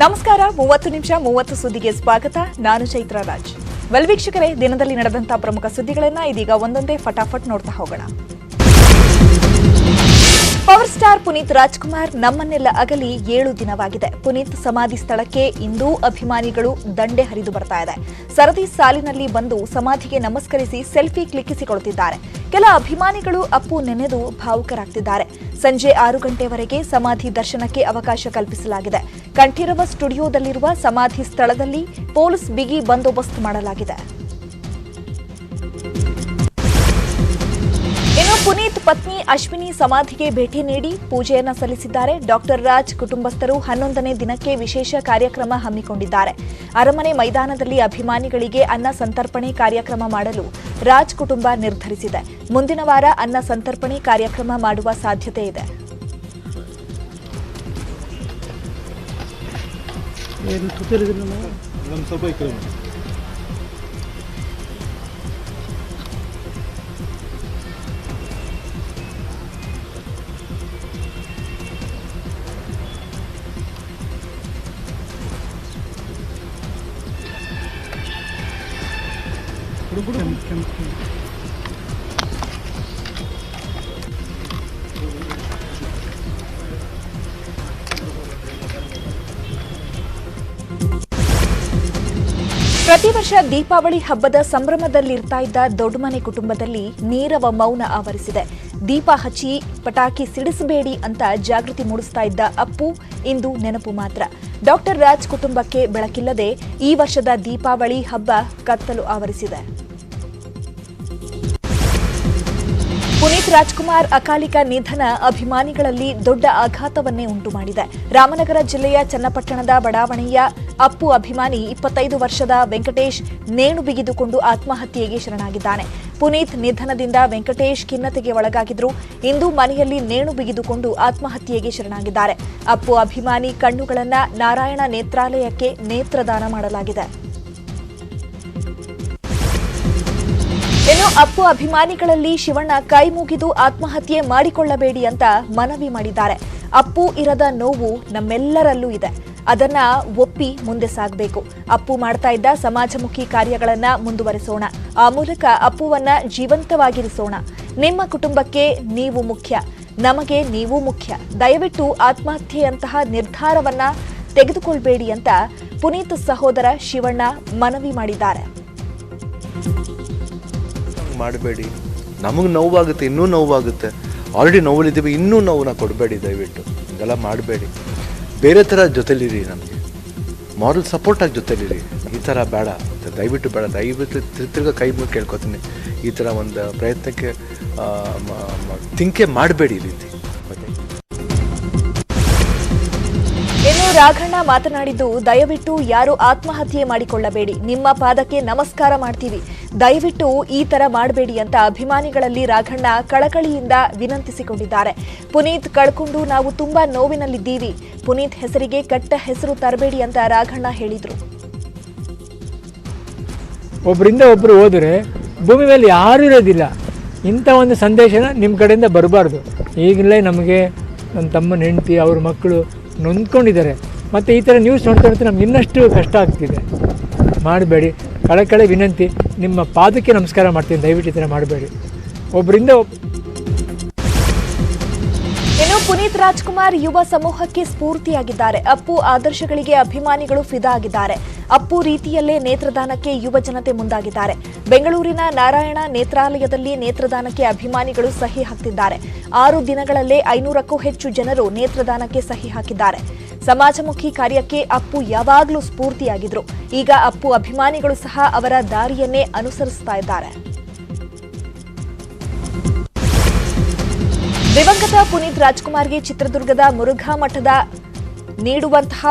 ನಮಸ್ಕಾರ 30 ನಿಮಿಷ 30 ಸುದ್ದಿಗೆ ಸ್ವಾಗತ. ನಾನು ಚೈತ್ರ ರಾಜ್. ವೀಕ್ಷಕರೇ, ದಿನದಲ್ಲಿ ನಡೆದಂತ ಪ್ರಮುಖ ಸುದ್ದಿಗಳನ್ನ ಇದೀಗ ಒಂದೊಂದೇ ಫಟಾಫಟ್ ನೋಡ್ತಾ ಹೋಗೋಣ. ಪವರ್ ಸ್ಟಾರ್ ಪುನೀತ್ ರಾಜ್ಕುಮಾರ್ ನಮ್ಮನ್ನೆಲ್ಲ ಅಗಲಿ 7 ದಿನವಾಗಿದೆ. ಪುನೀತ್ ಸಮಾಧಿ ಸ್ಥಳಕ್ಕೆ ಇಂದೂ ಅಭಿಮಾನಿಗಳು ದಂಡೆ ಹರಿದು ಬರ್ತಾ ಇದೆ. ಸರದಿ ಸಾಲಿನಲ್ಲಿ ಬಂದು ಸಮಾಧಿಗೆ ನಮಸ್ಕರಿಸಿ ಸೆಲ್ಫಿ ಕ್ಲಿಕ್ಕಿಸಿಕೊಳ್ಳುತ್ತಿದ್ದಾರೆ. ಕೆಲ ಅಭಿಮಾನಿಗಳು ಅಪ್ಪು ನೆನೆದು ಭಾವುಕರಾಗ್ತಿದ್ದಾರೆ. ಸಂಜೆ 6 ಗಂಟೆವರೆಗೆ ಸಮಾಧಿ ದರ್ಶನಕ್ಕೆ ಅವಕಾಶ ಕಲ್ಪಿಸಲಾಗಿದೆ. ಕಂಠೀರವ ಸ್ಟುಡಿಯೋದಲ್ಲಿರುವ ಸಮಾಧಿ ಸ್ಥಳದಲ್ಲಿ ಪೊಲೀಸ್ ಬಿಗಿ ಬಂದೋಬಸ್ತ್ ಮಾಡಲಾಗಿದೆ. ಇನ್ನು ಪುನೀತ್ ಪತ್ನಿ ಅಶ್ವಿನಿ ಸಮಾಧಿಗೆ ಭೇಟಿ ನೀಡಿ ಪೂಜೆಯನ್ನ ಸಲ್ಲಿಸಿದ್ದಾರೆ. ಡಾಕ್ಟರ್ ರಾಜ್ ಕುಟುಂಬಸ್ಥರು 11ನೇ ದಿನಕ್ಕೆ ವಿಶೇಷ ಕಾರ್ಯಕ್ರಮ ಹಮ್ಮಿಕೊಂಡಿದ್ದಾರೆ. ಅರಮನೆ ಮೈದಾನದಲ್ಲಿ ಅಭಿಮಾನಿಗಳಿಗೆ ಅನ್ನ ಸಂತರ್ಪಣೆ ಕಾರ್ಯಕ್ರಮ ಮಾಡಲು ರಾಜ್ ಕುಟುಂಬ ನಿರ್ಧರಿಸಿದೆ. ಮುಂದಿನ ವಾರ ಅನ್ನ ಸಂತರ್ಪಣೆ ಕಾರ್ಯಕ್ರಮ ಮಾಡುವ ಸಾಧ್ಯತೆ ಇದೆ. ಪ್ರತಿ ವರ್ಷ ದೀಪಾವಳಿ ಹಬ್ಬದ ಸಂಭ್ರಮದಲ್ಲಿರ್ತಾ ಇದ್ದ ದೊಡ್ಡಮನೆ ಕುಟುಂಬದಲ್ಲಿ ನೀರವ ಮೌನ ಆವರಿಸಿದೆ. ದೀಪ ಹಚ್ಚಿ ಪಟಾಕಿ ಸಿಡಿಸಬೇಡಿ ಅಂತ ಜಾಗೃತಿ ಮೂಡಿಸ್ತಾ ಇದ್ದ ಅಪ್ಪು ಇಂದು ನೆನಪು ಮಾತ್ರ. ಡಾಕ್ಟರ್ ರಾಜ್ ಕುಟುಂಬಕ್ಕೆ ಬೆಳಕಿಲ್ಲದೆ ಈ ವರ್ಷದ ದೀಪಾವಳಿ ಹಬ್ಬ ಕತ್ತಲು ಆವರಿಸಿದೆ. ಪುನೀತ್ ರಾಜ್ಕುಮಾರ್ ಅಕಾಲಿಕ ನಿಧನ ಅಭಿಮಾನಿಗಳಲ್ಲಿ ದೊಡ್ಡ ಆಘಾತವನ್ನೇ ಉಂಟು ಮಾಡಿದೆ. ರಾಮನಗರ ಜಿಲ್ಲೆಯ ಚನ್ನಪಟ್ಟಣದ ಬಡಾವಣೆಯ ಅಪ್ಪು ಅಭಿಮಾನಿ 25 ವರ್ಷದ ವೆಂಕಟೇಶ್ ನೇಣು ಬಿಗಿದುಕೊಂಡು ಆತ್ಮಹತ್ಯೆಗೆ ಶರಣಾಗಿದ್ದಾನೆ. ಪುನೀತ್ ನಿಧನದಿಂದ ವೆಂಕಟೇಶ್ ಖಿನ್ನತೆಗೆ ಒಳಗಾಗಿದ್ರು. ಇಂದು ಮನೆಯಲ್ಲಿ ನೇಣು ಬಿಗಿದುಕೊಂಡು ಆತ್ಮಹತ್ಯೆಗೆ ಶರಣಾಗಿದ್ದಾರೆ. ಅಪ್ಪು ಅಭಿಮಾನಿ ಕಣ್ಣುಗಳನ್ನ ನಾರಾಯಣ ನೇತ್ರಾಲಯಕ್ಕೆ ನೇತ್ರದಾನ ಮಾಡಲಾಗಿದೆ. ಇನ್ನು ಅಪ್ಪು ಅಭಿಮಾನಿಗಳಲ್ಲಿ ಶಿವಣ್ಣ ಕೈ ಮುಗಿದು ಆತ್ಮಹತ್ಯೆ ಮಾಡಿಕೊಳ್ಳಬೇಡಿ ಅಂತ ಮನವಿ ಮಾಡಿದ್ದಾರೆ. ಅಪ್ಪು ಇರದ ನೋವು ನಮ್ಮೆಲ್ಲರಲ್ಲೂ ಇದೆ. ಅದನ್ನ ಒಪ್ಪಿ ಮುಂದೆ ಸಾಗಬೇಕು. ಅಪ್ಪು ಮಾಡ್ತಾ ಇದ್ದ ಸಮಾಜಮುಖಿ ಕಾರ್ಯಗಳನ್ನ ಮುಂದುವರೆಸೋಣ. ಆ ಮೂಲಕ ಅಪ್ಪುವನ್ನ ಜೀವಂತವಾಗಿರಿಸೋಣ. ನಿಮ್ಮ ಕುಟುಂಬಕ್ಕೆ ನೀವು ಮುಖ್ಯ, ನಮಗೆ ನೀವು ಮುಖ್ಯ. ದಯವಿಟ್ಟು ಆತ್ಮಹತ್ಯೆಯಂತಹ ನಿರ್ಧಾರವನ್ನ ತೆಗೆದುಕೊಳ್ಬೇಡಿ ಅಂತ ಪುನೀತ್ ಸಹೋದರ ಶಿವಣ್ಣ ಮನವಿ ಮಾಡಿದ್ದಾರೆ. ಮಾಡಬೇಡಿ, ನಮಗೆ ನೋವಾಗುತ್ತೆ, ಇನ್ನೂ ನೋವಾಗುತ್ತೆ. ಆಲ್ರೆಡಿ ನೋವಲ್ಲಿದ್ದೀವಿ, ಇನ್ನೂ ನೋವನ್ನ ಕೊಡಬೇಡಿ. ದಯವಿಟ್ಟು ಹಿಂಗೆಲ್ಲ ಮಾಡಬೇಡಿ. ಬೇರೆ ಥರ ಜೊತೆಲಿರಿ, ನಮಗೆ ಮಾರಲ್ ಸಪೋರ್ಟಾಗಿ ಜೊತೆಲಿರಿ. ಈ ಥರ ಬೇಡ, ದಯವಿಟ್ಟು ಬೇಡ. ದಯವಿಟ್ಟು ತಿರ್ಗ ಕೈ ಮುಗಿ ಕೇಳ್ಕೊತೀನಿ. ಈ ಥರ ಒಂದು ಪ್ರಯತ್ನಕ್ಕೆ ತಿಂಕೆ ಮಾಡಬೇಡಿ ಈ ರೀತಿ. ಇನ್ನು ರಾಘಣ್ಣ ಮಾತನಾಡಿದ್ದು, ದಯವಿಟ್ಟು ಯಾರು ಆತ್ಮಹತ್ಯೆ ಮಾಡಿಕೊಳ್ಳಬೇಡಿ. ನಿಮ್ಮ ಪಾದಕ್ಕೆ ನಮಸ್ಕಾರ ಮಾಡ್ತೀವಿ. ದಯವಿಟ್ಟು ಈ ತರ ಮಾಡಬೇಡಿ ಅಂತ ಅಭಿಮಾನಿಗಳಲ್ಲಿ ರಾಘಣ್ಣ ಕಳಕಳಿಯಿಂದ ವಿನಂತಿಸಿಕೊಂಡಿದ್ದಾರೆ. ಪುನೀತ್ ಕಳ್ಕೊಂಡು ನಾವು ತುಂಬಾ ನೋವಿನಲ್ಲಿದ್ದೀವಿ. ಪುನೀತ್ ಹೆಸರಿಗೆ ಕೆಟ್ಟ ಹೆಸರು ತರಬೇಡಿ ಅಂತ ರಾಘಣ್ಣ ಹೇಳಿದ್ರು. ಒಬ್ಬರಿಂದ ಒಬ್ಬರು ಹೋದರೆ ಭೂಮಿ ಮೇಲೆ ಯಾರೂ ಇರೋದಿಲ್ಲ. ಇಂಥ ಒಂದು ಸಂದೇಶನ ನಿಮ್ಮ ಕಡೆಯಿಂದ ಬರಬಾರ್ದು. ಈಗಲೇ ನಮಗೆ ನನ್ನ ತಮ್ಮನ ಹೆಂಡತಿ ಅವ್ರ ಮಕ್ಕಳು ನೊಂದ್ಕೊಂಡಿದ್ದಾರೆ. ಮತ್ತು ಈ ಥರ ನ್ಯೂಸ್ ನೋಡ್ತಾ ನಮ್ಗೆ ಇನ್ನಷ್ಟು ಕಷ್ಟ ಆಗ್ತಿದೆ. ಮಾಡಬೇಡಿ, ಕಳಕಳೆ ವಿನಂತಿ. ನಿಮ್ಮ ಪಾದಕ್ಕೆ ನಮಸ್ಕಾರ ಮಾಡ್ತೀನಿ. ದಯವಿಟ್ಟು ಈ ಥರ ಮಾಡಬೇಡಿ. ಒಬ್ಬರಿಂದ ಇನ್ನು ಪುನೀತ್ ರಾಜ್ಕುಮಾರ್ ಯುವ ಸಮೂಹಕ್ಕೆ ಸ್ಫೂರ್ತಿಯಾಗಿದ್ದಾರೆ. ಅಪ್ಪು ಆದರ್ಶಗಳಿಗೆ ಅಭಿಮಾನಿಗಳು ಫಿದಾ ಆಗಿದ್ದಾರೆ. ಅಪ್ಪು ರೀತಿಯಲ್ಲೇ ನೇತ್ರದಾನಕ್ಕೆ ಯುವ ಜನತೆ ಮುಂದಾಗಿದ್ದಾರೆ. ಬೆಂಗಳೂರಿನ ನಾರಾಯಣ ನೇತ್ರಾಲಯದಲ್ಲಿ ನೇತ್ರದಾನಕ್ಕೆ ಅಭಿಮಾನಿಗಳು ಸಹಿ ಹಾಕ್ತಿದ್ದಾರೆ. 6 ದಿನಗಳಲ್ಲೇ 500ಕ್ಕೂ ಹೆಚ್ಚು ಜನರು ನೇತ್ರದಾನಕ್ಕೆ ಸಹಿ ಹಾಕಿದ್ದಾರೆ. ಸಮಾಜಮುಖಿ ಕಾರ್ಯಕ್ಕೆ ಅಪ್ಪು ಯಾವಾಗಲೂ ಸ್ಫೂರ್ತಿಯಾಗಿದ್ರು. ಈಗ ಅಪ್ಪು ಅಭಿಮಾನಿಗಳು ಸಹ ಅವರ ದಾರಿಯನ್ನೇ ಅನುಸರಿಸ್ತಾ ಇದ್ದಾರೆ. ದಿವಂಗತ ಪುನೀತ್ ರಾಜ್ಕುಮಾರ್ಗೆ ಚಿತ್ರದುರ್ಗದ ಮುರುಘಾ ಮಠದ ನೀಡುವಂತಹ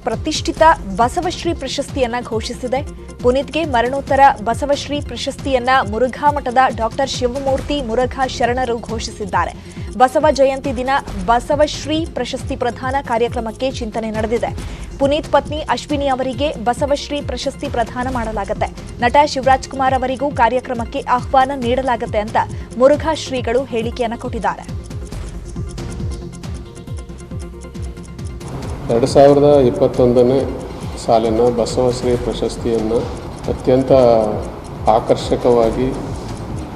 ಪ್ರತಿಷ್ಠಿತ ಬಸವಶ್ರೀ ಪ್ರಶಸ್ತಿಯನ್ನ ಘೋಷಿಸಿದೆ. ಪುನೀತ್ಗೆ ಮರಣೋತ್ತರ ಬಸವಶ್ರೀ ಪ್ರಶಸ್ತಿಯನ್ನ ಮುರುಘಾ ಮಠದ ಡಾಕ್ಟರ್ ಶಿವಮೂರ್ತಿ ಮುರುಘಾ ಶರಣರು ಘೋಷಿಸಿದ್ದಾರೆ. ಬಸವ ಜಯಂತಿ ದಿನ ಬಸವಶ್ರೀ ಪ್ರಶಸ್ತಿ ಪ್ರದಾನ ಕಾರ್ಯಕ್ರಮಕ್ಕೆ ಚಿಂತನೆ ನಡೆದಿದೆ. ಪುನೀತ್ ಪತ್ನಿ ಅಶ್ವಿನಿ ಅವರಿಗೆ ಬಸವಶ್ರೀ ಪ್ರಶಸ್ತಿ ಪ್ರದಾನ ಮಾಡಲಾಗುತ್ತೆ. ನಟ ಶಿವರಾಜ್ ಕುಮಾರ್ ಅವರಿಗೂ ಕಾರ್ಯಕ್ರಮಕ್ಕೆ ಆಹ್ವಾನ ನೀಡಲಾಗುತ್ತೆ ಅಂತ ಮುರುಘಾ ಶ್ರೀಗಳು ಹೇಳಿಕೆಯನ್ನು ಕೊಟ್ಟಿದ್ದಾರೆ. 2021ನೇ ಸಾಲಿನ ಬಸವಶ್ರೀ ಪ್ರಶಸ್ತಿಯನ್ನು ಅತ್ಯಂತ ಆಕರ್ಷಕವಾಗಿ,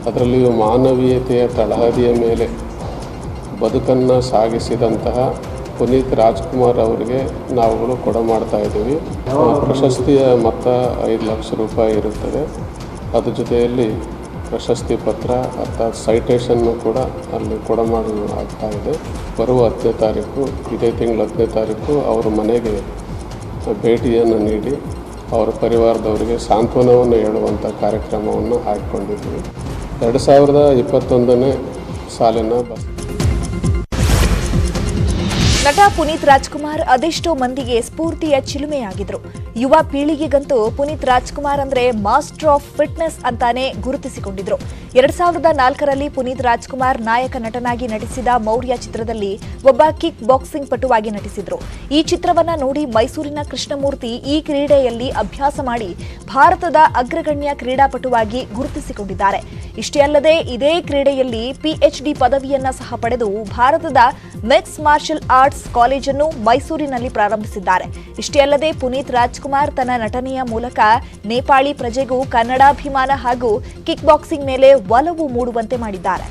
ಅದರಲ್ಲಿಯೂ ಮಾನವೀಯತೆಯ ತಳಹದಿಯ ಮೇಲೆ ಬದುಕನ್ನು ಸಾಗಿಸಿದಂತಹ ಪುನೀತ್ ರಾಜ್ಕುಮಾರ್ ಅವರಿಗೆ ನಾವುಗಳು ಕೊಡಮಾಡ್ತಾ ಇದ್ದೀವಿ. ಪ್ರಶಸ್ತಿಯ ಮೊತ್ತ 5 ಲಕ್ಷ ರೂಪಾಯಿ ಇರುತ್ತದೆ. ಅದ್ರ ಜೊತೆಯಲ್ಲಿ ಪ್ರಶಸ್ತಿ ಪತ್ರ ಅರ್ಥಾತ್ ಸೈಟೇಷನ್ನು ಕೂಡ ಅಲ್ಲಿ ಕೊಡಮಾಡಲು ಆಗ್ತಾ ಇದೆ. ಬರುವ 10ನೇ ತಾರೀಕು, ಇದೇ ತಿಂಗಳ 10ನೇ ತಾರೀಕು ಅವರ ಮನೆಗೆ ಭೇಟಿಯನ್ನು ನೀಡಿ ಅವರ ಪರಿವಾರದವರಿಗೆ ಸಾಂತ್ವನವನ್ನು ಹೇಳುವಂಥ ಕಾರ್ಯಕ್ರಮವನ್ನು ಹಾಕಿಕೊಂಡಿದ್ದೀವಿ. 2021ನೇ ಸಾಲಿನ ನಟ ಪುನೀತ್ ರಾಜ್ಕುಮಾರ್ ಅದೆಷ್ಟೋ ಮಂದಿಗೆ ಸ್ಫೂರ್ತಿಯ ಚಿಲುಮೆಯಾಗಿದ್ರು. ಯುವ ಪೀಳಿಗೆಗಂತೂ ಪುನೀತ್ ರಾಜ್ಕುಮಾರ್ ಅಂದ್ರೆ ಮಾಸ್ಟರ್ ಆಫ್ ಫಿಟ್ನೆಸ್ ಅಂತಾನೆ ಗುರುತಿಸಿಕೊಂಡಿದ್ರು. 2004ರಲ್ಲಿ ಪುನೀತ್ ರಾಜ್ಕುಮಾರ್ ನಾಯಕ ನಟನಾಗಿ ನಟಿಸಿದ ಮೌರ್ಯ ಚಿತ್ರದಲ್ಲಿ ಒಬ್ಬ ಕಿಕ್ ಬಾಕ್ಸಿಂಗ್ ಪಟುವಾಗಿ ನಟಿಸಿದ್ರು. ಈ ಚಿತ್ರವನ್ನ ನೋಡಿ ಮೈಸೂರಿನ ಕೃಷ್ಣಮೂರ್ತಿ ಈ ಕ್ರೀಡೆಯಲ್ಲಿ ಅಭ್ಯಾಸ ಮಾಡಿ ಭಾರತದ ಅಗ್ರಗಣ್ಯ ಕ್ರೀಡಾಪಟುವಾಗಿ ಗುರುತಿಸಿಕೊಂಡಿದ್ದಾರೆ. ಇಷ್ಟೇ ಅಲ್ಲದೆ ಇದೇ ಕ್ರೀಡೆಯಲ್ಲಿ PhD ಪದವಿಯನ್ನ ಸಹ ಪಡೆದು ಭಾರತದ ಮಿಕ್ಸ್ ಮಾರ್ಷಲ್ ಆರ್ಟ್ಸ್ ಕಾಲೇಜನ್ನು ಮೈಸೂರಿನಲ್ಲಿ ಪ್ರಾರಂಭಿಸಿದ್ದಾರೆ. ಇಷ್ಟೇ ಅಲ್ಲದೆ ಪುನೀತ್ ರಾಜ್ಕುಮಾರ್ ತನ್ನ ನಟನೆಯ ಮೂಲಕ ನೇಪಾಳಿ ಪ್ರಜೆಗೂ ಕನ್ನಡಾಭಿಮಾನ ಹಾಗೂ ಕಿಕ್ ಬಾಕ್ಸಿಂಗ್ ಮೇಲೆ ಒಲವು ಮೂಡುವಂತೆ ಮಾಡಿದ್ದಾರೆ.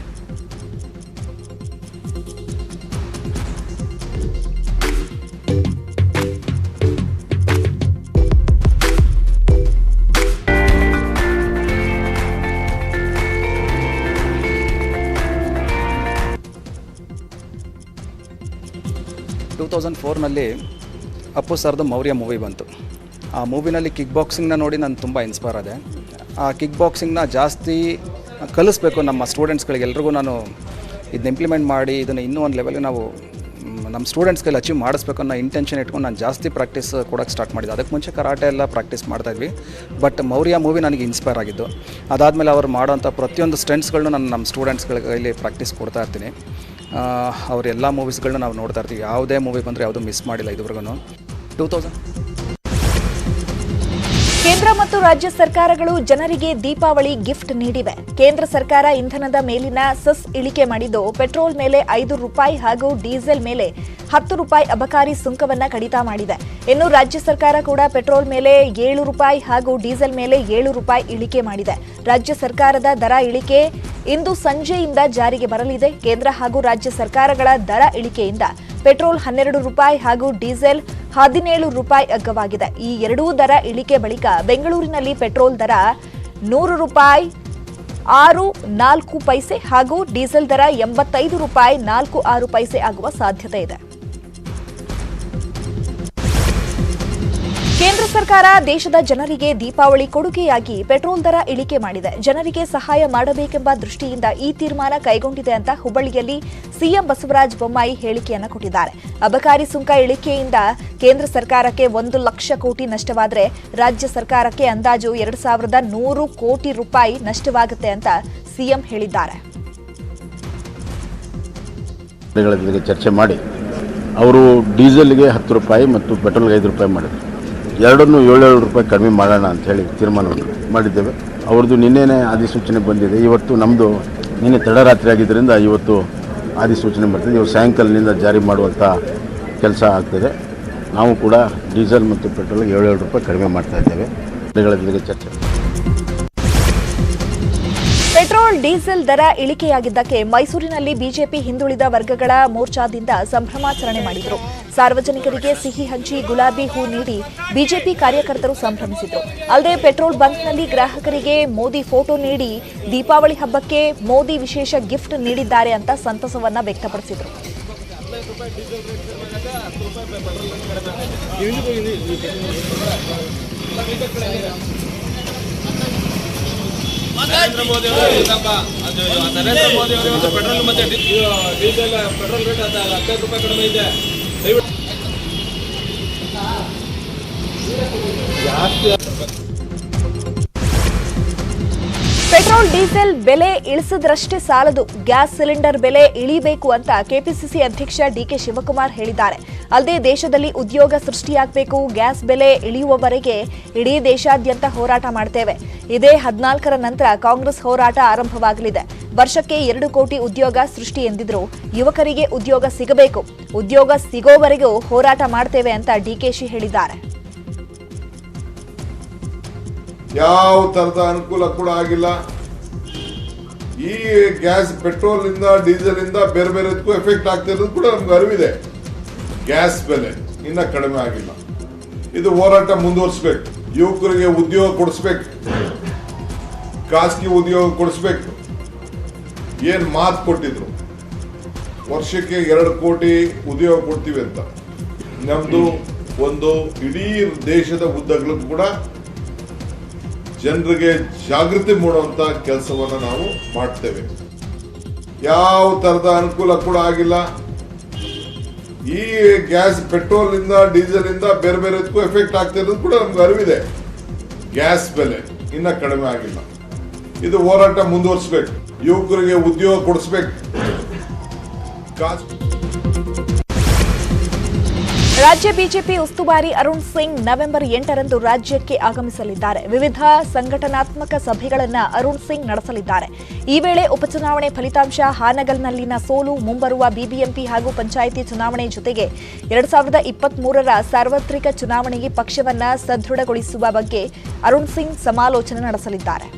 ನಲ್ಲಿ ಅಪ್ಪು ಸರ್ದು ಮೌರ್ಯ ಮೂವಿ ಬಂತು. ಆ ಮೂವಿನಲ್ಲಿ ಕಿಕ್ ಬಾಕ್ಸಿಂಗ್ನ ನೋಡಿ ನಾನು ತುಂಬ ಇನ್ಸ್ಪೈರ್ ಆದೆ. ಆ ಕಿಕ್ ಬಾಕ್ಸಿಂಗ್ನ ಜಾಸ್ತಿ ಕಲಿಸ್ಬೇಕು ನಮ್ಮ ಸ್ಟೂಡೆಂಟ್ಸ್ಗಳಿಗೆ. ಎಲ್ರಿಗೂ ನಾನು ಇದನ್ನ ಇಂಪ್ಲಿಮೆಂಟ್ ಮಾಡಿ ಇದನ್ನು ಇನ್ನೂ ಒಂದು ಲೆವೆಲ್ಗೆ ನಾವು ನಮ್ಮ ಸ್ಟೂಡೆಂಟ್ಸ್ಗೆಲ್ಲ ಅಚೀವ್ ಮಾಡಿಸ್ಬೇಕು ಅನ್ನೋ ಇಂಟೆನ್ಷನ್ ಇಟ್ಕೊಂಡು ನಾನು ಜಾಸ್ತಿ ಪ್ರಾಕ್ಟೀಸ್ ಕೊಡೋಕ್ಕೆ ಸ್ಟಾರ್ಟ್ ಮಾಡಿದೆ. ಅದಕ್ಕೆ ಮುಂಚೆ ಕರಾಟೆ ಎಲ್ಲ ಪ್ರಾಕ್ಟೀಸ್ ಮಾಡ್ತಾಯಿದ್ವಿ. ಬಟ್ ಮೌರ್ಯ ಮೂವಿ ನನಗೆ ಇನ್ಸ್ಪೈರ್ ಆಗಿದ್ದು. ಅದಾದಮೇಲೆ ಅವ್ರು ಮಾಡೋಂಥ ಪ್ರತಿಯೊಂದು ಸ್ಟೆಂಟ್ಸ್ಗಳನ್ನೂ ನಾನು ನಮ್ಮ ಸ್ಟೂಡೆಂಟ್ಸ್ಗಳ ಕೈಲಿ ಪ್ರಾಕ್ಟೀಸ್ ಕೊಡ್ತಾ ಇರ್ತೀನಿ. ಅವ್ರ ಎಲ್ಲ ಮೂವೀಸ್ಗಳನ್ನ ನಾವು ನೋಡ್ತಾ ಇರ್ತೀವಿ. ಯಾವುದೇ ಮೂವಿ ಬಂದರೆ ಯಾವುದೂ ಮಿಸ್ ಮಾಡಿಲ್ಲ ಇದುವರೆಗೂ. 2000 ಕೇಂದ್ರ ಮತ್ತು ರಾಜ್ಯ ಸರ್ಕಾರಗಳು ಜನರಿಗೆ ದೀಪಾವಳಿ ಗಿಫ್ಟ್ ನೀಡಿವೆ. ಕೇಂದ್ರ ಸರ್ಕಾರ ಇಂಧನದ ಮೇಲಿನ ಸೆಸ್ ಇಳಿಕೆ ಮಾಡಿದ್ದು, ಪೆಟ್ರೋಲ್ ಮೇಲೆ ₹5 ಹಾಗೂ ಡೀಸೆಲ್ ಮೇಲೆ ₹10 ಅಬಕಾರಿ ಸುಂಕವನ್ನ ಕಡಿತ ಮಾಡಿದೆ. ಇನ್ನು ರಾಜ್ಯ ಸರ್ಕಾರ ಕೂಡ ಪೆಟ್ರೋಲ್ ಮೇಲೆ ₹7 ಹಾಗೂ ಡೀಸೆಲ್ ಮೇಲೆ ₹7 ಇಳಿಕೆ ಮಾಡಿದೆ. ರಾಜ್ಯ ಸರ್ಕಾರದ ದರ ಇಳಿಕೆ ಇಂದು ಸಂಜೆಯಿಂದ ಜಾರಿಗೆ ಬರಲಿದೆ. ಕೇಂದ್ರ ಹಾಗೂ ರಾಜ್ಯ ಸರ್ಕಾರಗಳ ದರ ಇಳಿಕೆಯಿಂದ ಪೆಟ್ರೋಲ್ ₹12 ಹಾಗೂ ಡೀಸೆಲ್ ₹17 ಅಗ್ಗವಾಗಿದೆ. ಈ ಎರಡೂ ದರ ಇಳಿಕೆ ಬಳಿಕ ಬೆಂಗಳೂರಿನಲ್ಲಿ ಪೆಟ್ರೋಲ್ ದರ ₹100.64 ಹಾಗೂ ಡೀಸೆಲ್ ದರ ₹85.46 ಆಗುವ ಸಾಧ್ಯತೆ ಇದೆ. ಕೇಂದ್ರ ಸರ್ಕಾರ ದೇಶದ ಜನರಿಗೆ ದೀಪಾವಳಿ ಕೊಡುಗೆಯಾಗಿ ಪೆಟ್ರೋಲ್ ದರ ಇಳಿಕೆ ಮಾಡಿದೆ. ಜನರಿಗೆ ಸಹಾಯ ಮಾಡಬೇಕೆಂಬ ದೃಷ್ಟಿಯಿಂದ ಈ ತೀರ್ಮಾನ ಕೈಗೊಂಡಿದೆ ಅಂತ ಹುಬ್ಬಳ್ಳಿಯಲ್ಲಿ ಸಿಎಂ ಬಸವರಾಜ ಬೊಮ್ಮಾಯಿ ಹೇಳಿಕೆಯನ್ನು ಕೊಟ್ಟಿದ್ದಾರೆ. ಅಬಕಾರಿ ಸುಂಕ ಇಳಿಕೆಯಿಂದ ಕೇಂದ್ರ ಸರ್ಕಾರಕ್ಕೆ ₹1 ಲಕ್ಷ ಕೋಟಿ ನಷ್ಟವಾದರೆ ರಾಜ್ಯ ಸರ್ಕಾರಕ್ಕೆ ಅಂದಾಜು ₹2,100 ಕೋಟಿ ನಷ್ಟವಾಗುತ್ತೆ ಅಂತ ಸಿಎಂ ಹೇಳಿದ್ದಾರೆ. ಚರ್ಚೆ ಮಾಡಿ ಅವರು ಡೀಸೆಲ್ಗೆ ₹10 ಮತ್ತು ಪೆಟ್ರೋಲ್ಗೆ ₹5 ಮಾಡಿದ್ರು. ಎರಡನ್ನೂ ₹7 ಕಡಿಮೆ ಮಾಡೋಣ ಅಂಥೇಳಿ ತೀರ್ಮಾನವನ್ನು ಮಾಡಿದ್ದೇವೆ. ಅವ್ರದ್ದು ನಿನ್ನೆನೇ ಅಧಿಸೂಚನೆ ಬಂದಿದೆ. ಇವತ್ತು ನಮ್ಮದು ನಿನ್ನೆ ತಡರಾತ್ರಿ ಆಗಿದ್ದರಿಂದ ಇವತ್ತು ಅಧಿಸೂಚನೆ ಬರ್ತದೆ. ಇವತ್ತು ಸಾಯಂಕಾಲದಿಂದ ಜಾರಿ ಮಾಡುವಂಥ ಕೆಲಸ ಆಗ್ತದೆ. ನಾವು ಕೂಡ ಡೀಸೆಲ್ ಮತ್ತು ಪೆಟ್ರೋಲ್ಗೆ ₹7 ಕಡಿಮೆ ಮಾಡ್ತಾ ಇದ್ದೇವೆ. ಚರ್ಚೆ. ಪೆಟ್ರೋಲ್ ಡೀಸೆಲ್ ದರ ಇಳಿಕೆಯಾಗಿದ್ದಕ್ಕೆ ಮೈಸೂರಿನಲ್ಲಿ ಬಿಜೆಪಿ ಹಿಂದುಳಿದ ವರ್ಗಗಳ ಮೋರ್ಚಾದಿಂದ ಸಂಭ್ರಮಾಚರಣೆ ಮಾಡಿದರು. ಸಾರ್ವಜನಿಕರಿಗೆ ಸಿಹಿ ಹಂಚಿ ಗುಲಾಬಿ ಹೂ ನೀಡಿ ಬಿಜೆಪಿ ಕಾರ್ಯಕರ್ತರು ಸಂಭ್ರಮಿಸಿದರು. ಅಲ್ಲದೆ ಪೆಟ್ರೋಲ್ ಬಂಕ್ನಲ್ಲಿ ಗ್ರಾಹಕರಿಗೆ ಮೋದಿ ಫೋಟೋ ನೀಡಿ ದೀಪಾವಳಿ ಹಬ್ಬಕ್ಕೆ ಮೋದಿ ವಿಶೇಷ ಗಿಫ್ಟ್ ನೀಡಿದ್ದಾರೆ ಅಂತ ಸಂತಸವನ್ನ ವ್ಯಕ್ತಪಡಿಸಿದರು. ನರೇಂದ್ರ ಮೋದಿ ಅವರು ಪೆಟ್ರೋಲ್ ಮತ್ತೆ ಡೀಸೆಲ್ ಪೆಟ್ರೋಲ್ ರೇಟ್ ₹15 ಕಡಿಮೆ ಇದೆ. ಪೆಟ್ರೋಲ್ ಡೀಸೆಲ್ ಬೆಲೆ ಇಳಿಸಿದ್ರಷ್ಟೇ ಸಾಲದು, ಗ್ಯಾಸ್ ಸಿಲಿಂಡರ್ ಬೆಲೆ ಇಳಿಬೇಕು ಅಂತ ಕೆಪಿಸಿಸಿ ಅಧ್ಯಕ್ಷ ಡಿಕೆ ಶಿವಕುಮಾರ್ ಹೇಳಿದ್ದಾರೆ. ಅಲ್ಲದೆ ದೇಶದಲ್ಲಿ ಉದ್ಯೋಗ ಸೃಷ್ಟಿಯಾಗಬೇಕು, ಗ್ಯಾಸ್ ಬೆಲೆ ಇಳಿಯುವವರೆಗೆ ಇಡೀ ದೇಶಾದ್ಯಂತ ಹೋರಾಟ ಮಾಡ್ತೇವೆ. ಇದೇ 14ರ ನಂತರ ಕಾಂಗ್ರೆಸ್ ಹೋರಾಟ ಆರಂಭವಾಗಲಿದೆ. ವರ್ಷಕ್ಕೆ 2 ಕೋಟಿ ಉದ್ಯೋಗ ಸೃಷ್ಟಿ ಎಂದಿದ್ರು. ಯುವಕರಿಗೆ ಉದ್ಯೋಗ ಸಿಗಬೇಕು, ಉದ್ಯೋಗ ಸಿಗೋವರೆಗೂ ಹೋರಾಟ ಮಾಡ್ತೇವೆ ಅಂತ ಡಿಕೆಶಿ ಹೇಳಿದ್ದಾರೆ. ಯಾವ ತರದ ಅನುಕೂಲ ಕೂಡ ಆಗಿಲ್ಲ. ಈ ಗ್ಯಾಸ್ ಪೆಟ್ರೋಲ್ ಇಂದ ಡೀಸೆಲ್ ಇಂದ ಬೇರೆ ಬೇರೆದಕ್ಕೂ ಎಫೆಕ್ಟ್ ಆಗ್ತಿರೋದು ಕೂಡ ನಮ್ಗೆ ಅರಿವಿದೆ. ಗ್ಯಾಸ್ ಬೆಲೆ ಇನ್ನ ಕಡಿಮೆ ಆಗಿಲ್ಲ. ಇದು ಹೋರಾಟ ಮುಂದುವರಿಸಬೇಕು. ಯುವಕರಿಗೆ ಉದ್ಯೋಗ ಕೊಡಿಸ್ಬೇಕು, ಖಾಸಗಿ ಉದ್ಯೋಗ ಕೊಡಿಸ್ಬೇಕು. ಏನ್ ಮಾತು ಕೊಟ್ಟಿದ್ರು, ವರ್ಷಕ್ಕೆ 2 ಕೋಟಿ ಉದ್ಯೋಗ ಕೊಡ್ತೀವಿ ಅಂತ. ನಮ್ದು ಒಂದು ಇಡೀ ದೇಶದ ಉದ್ದಗಲೂ ಕೂಡ ಜನರಿಗೆ ಜಾಗೃತಿ ಮೂಡುವಂತ ಕೆಲಸವನ್ನು ನಾವು ಮಾಡ್ತೇವೆ. ಯಾವ ತರದ ಅನುಕೂಲ ಕೂಡ ಆಗಿಲ್ಲ. ಈ ಗ್ಯಾಸ್ ಪೆಟ್ರೋಲ್ ಇಂದ ಡೀಸೆಲ್ ಇಂದ ಬೇರೆ ಬೇರೆದಕ್ಕೂ ಎಫೆಕ್ಟ್ ಆಗ್ತಿರೋದು ಕೂಡ ನಮ್ಗೆ ಅರಿವಿದೆ. ಗ್ಯಾಸ್ ಬೆಲೆ ಇನ್ನ ಕಡಿಮೆ ಆಗಿಲ್ಲ. ಇದು ಹೋರಾಟ ಮುಂದುವರಿಸಬೇಕು. ಯುವಕರಿಗೆ ಉದ್ಯೋಗ ಕೊಡಿಸ್ಬೇಕು. ರಾಜ್ಯ ಬಿಜೆಪಿ ಉಸ್ತುವಾರಿ ಅರುಣ್ ಸಿಂಗ್ ನವೆಂಬರ್ 8ರಂದು ರಾಜ್ಯಕ್ಕೆ ಆಗಮಿಸಲಿದ್ದಾರೆ. ವಿವಿಧ ಸಂಘಟನಾತ್ಮಕ ಸಭೆಗಳನ್ನು ಅರುಣ್ ಸಿಂಗ್ ನಡೆಸಲಿದ್ದಾರೆ. ಈ ವೇಳೆ ಉಪಚುನಾವಣೆ ಫಲಿತಾಂಶ, ಹಾನಗಲ್ನಲ್ಲಿನ ಸೋಲು, ಮುಂಬರುವ ಬಿಬಿಎಂಪಿ ಹಾಗೂ ಪಂಚಾಯಿತಿ ಚುನಾವಣೆ ಜೊತೆಗೆ 2023ರ ಸಾರ್ವತ್ರಿಕ ಚುನಾವಣೆಗೆ ಪಕ್ಷವನ್ನು ಸದೃಢಗೊಳಿಸುವ ಬಗ್ಗೆ ಅರುಣ್ ಸಿಂಗ್ ಸಮಾಲೋಚನೆ ನಡೆಸಲಿದ್ದಾರೆ.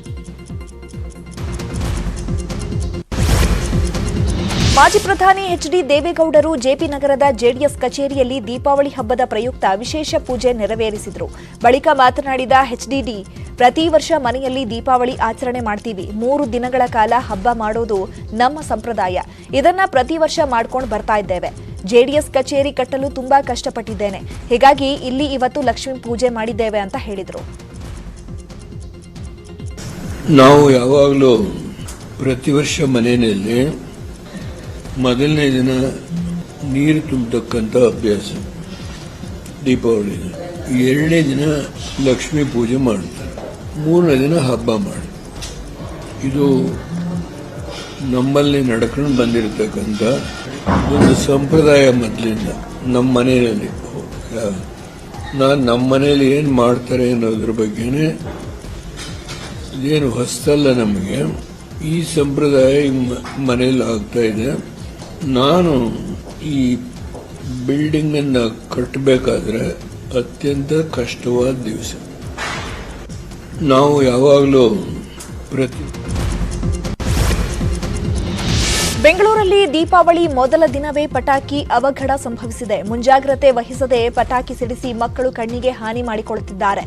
ಮಾಜಿ ಪ್ರಧಾನಿ ಎಚ್ಡಿ ದೇವೇಗೌಡರು ಜೆಪಿ ನಗರದ ಜೆಡಿಎಸ್ ಕಚೇರಿಯಲ್ಲಿ ದೀಪಾವಳಿ ಹಬ್ಬದ ಪ್ರಯುಕ್ತ ವಿಶೇಷ ಪೂಜೆ ನೆರವೇರಿಸಿದರು. ಬಳಿಕ ಮಾತನಾಡಿದ ಎಚ್ಡಿಡಿ, ಪ್ರತಿ ವರ್ಷ ಮನೆಯಲ್ಲಿ ದೀಪಾವಳಿ ಆಚರಣೆ ಮಾಡ್ತೀವಿ. 3 ದಿನಗಳ ಕಾಲ ಹಬ್ಬ ಮಾಡೋದು ನಮ್ಮ ಸಂಪ್ರದಾಯ. ಇದನ್ನ ಪ್ರತಿ ವರ್ಷ ಮಾಡ್ಕೊಂಡು ಬರ್ತಾ ಇದ್ದೇವೆ. ಜೆಡಿಎಸ್ ಕಚೇರಿ ಕಟ್ಟಲು ತುಂಬಾ ಕಷ್ಟಪಟ್ಟಿದ್ದೇನೆ. ಹೀಗಾಗಿ ಇಲ್ಲಿ ಇವತ್ತು ಲಕ್ಷ್ಮೀ ಪೂಜೆ ಮಾಡಿದ್ದೇವೆ ಅಂತ ಹೇಳಿದರು. ನಾವು ಯಾವಾಗಲೂ ಪ್ರತಿ ವರ್ಷ ಮನೆಯಲ್ಲಿ ಮೊದಲನೇ ದಿನ ನೀರು ತುಂಬತಕ್ಕಂಥ ಅಭ್ಯಾಸ ದೀಪಾವಳಿ, 2ನೇ ದಿನ ಲಕ್ಷ್ಮೀ ಪೂಜೆ ಮಾಡ್ತಾರೆ, 3ನೇ ದಿನ ಹಬ್ಬ ಮಾಡಿ. ಇದು ನಮ್ಮಲ್ಲಿ ನಡ್ಕೊಂಡು ಬಂದಿರತಕ್ಕಂಥ ಒಂದು ಸಂಪ್ರದಾಯ ಮೊದಲಿಂದ ನಮ್ಮ ಮನೆಯಲ್ಲಿ. ನಮ್ಮ ಮನೆಯಲ್ಲಿ ಏನು ಮಾಡ್ತಾರೆ ಅನ್ನೋದ್ರ ಬಗ್ಗೆನೇ ಇದೇನು ಹೊಸದಲ್ಲ ನಮಗೆ. ಈ ಸಂಪ್ರದಾಯ ಮನೆಯಲ್ಲಿ ಆಗ್ತಾ ಇದೆ. ನಾನು ಈ ಬಿಲ್ಡಿಂಗನ್ನು ಕಟ್ಟಬೇಕಾದ್ರೆ ಅತ್ಯಂತ ಕಷ್ಟವಾದ ದಿವಸ. ನಾವು ಯಾವಾಗಲೂ ಬೆಂಗಳೂರಲ್ಲಿ ದೀಪಾವಳಿ ಮೊದಲ ದಿನವೇ ಪಟಾಕಿ ಅವಘಡ ಸಂಭವಿಸಿದೆ. ಮುಂಜಾಗ್ರತೆ ವಹಿಸದೆ ಪಟಾಕಿ ಸಿಡಿಸಿ ಮಕ್ಕಳು ಕಣ್ಣಿಗೆ ಹಾನಿ ಮಾಡಿಕೊಳ್ಳುತ್ತಿದ್ದಾರೆ.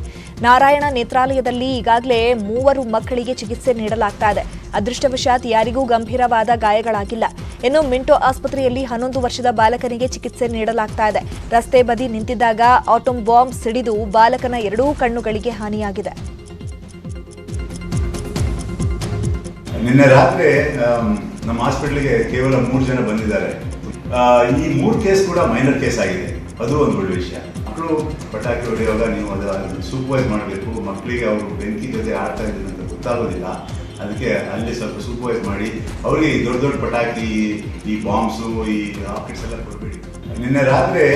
ನಾರಾಯಣ ನೇತ್ರಾಲಯದಲ್ಲಿ ಈಗಾಗಲೇ 3 ಮಕ್ಕಳಿಗೆ ಚಿಕಿತ್ಸೆ ನೀಡಲಾಗ್ತಾ ಇದೆ. ಅದೃಷ್ಟವಶಾತ್ ಯಾರಿಗೂ ಗಂಭೀರವಾದ ಗಾಯಗಳಾಗಿಲ್ಲ. ಇನ್ನು ಮಿಂಟೋ ಆಸ್ಪತ್ರೆಯಲ್ಲಿ 11 ವರ್ಷದ ಬಾಲಕನಿಗೆ ಚಿಕಿತ್ಸೆ ನೀಡಲಾಗ್ತಾ ಇದೆ. ರಸ್ತೆ ಬದಿ ನಿಂತಿದ್ದಾಗ ಆಟೋಮ್ ಬಾಂಬ್ ಸಿಡಿದು ಬಾಲಕನ 2 ಕಣ್ಣುಗಳಿಗೆ ಹಾನಿಯಾಗಿದೆ. ನಿನ್ನೆ ರಾತ್ರಿ ನಮ್ಮ ಹಾಸ್ಪಿಟಲ್ಗೆ ಕೇವಲ 3 ಜನ ಬಂದಿದ್ದಾರೆ. ಈ 3 ಕೇಸ್ ಕೂಡ ಮೈನರ್ ಕೇಸ್ ಆಗಿದೆ. ಅದು ಒಂದು ಒಳ್ಳೆ ವಿಷಯ. ಮಕ್ಕಳು ಪಟಾಕಿ ಹೊಡೆಯುವಾಗ ನೀವು ಅದನ್ನು ಸೂಪರ್ವೈಸ್ ಮಾಡಬೇಕು. ಮಕ್ಕಳಿಗೆ ಅವರು ಬೆಂಕಿ ಜೊತೆ ಆಡ್ತಾ ಇದ್ದಾರೆ ಅಂತ ಗೊತ್ತಾಗೋದಿಲ್ಲ. ಅದಕ್ಕೆ ಅಲ್ಲಿ ಸ್ವಲ್ಪ ಸೂಪರ್ವೈಸ್ ಮಾಡಿ ಅವರಿಗೆ ದೊಡ್ಡ ದೊಡ್ಡ ಪಟಾಕಿ, ಈ ಬಾಂಬ್ಸು, ಈ ರಾಕೆಟ್ಸ್ ಎಲ್ಲ ಕೊಡಬೇಡಿ. ನಿನ್ನೆ ರಾತ್ರಿ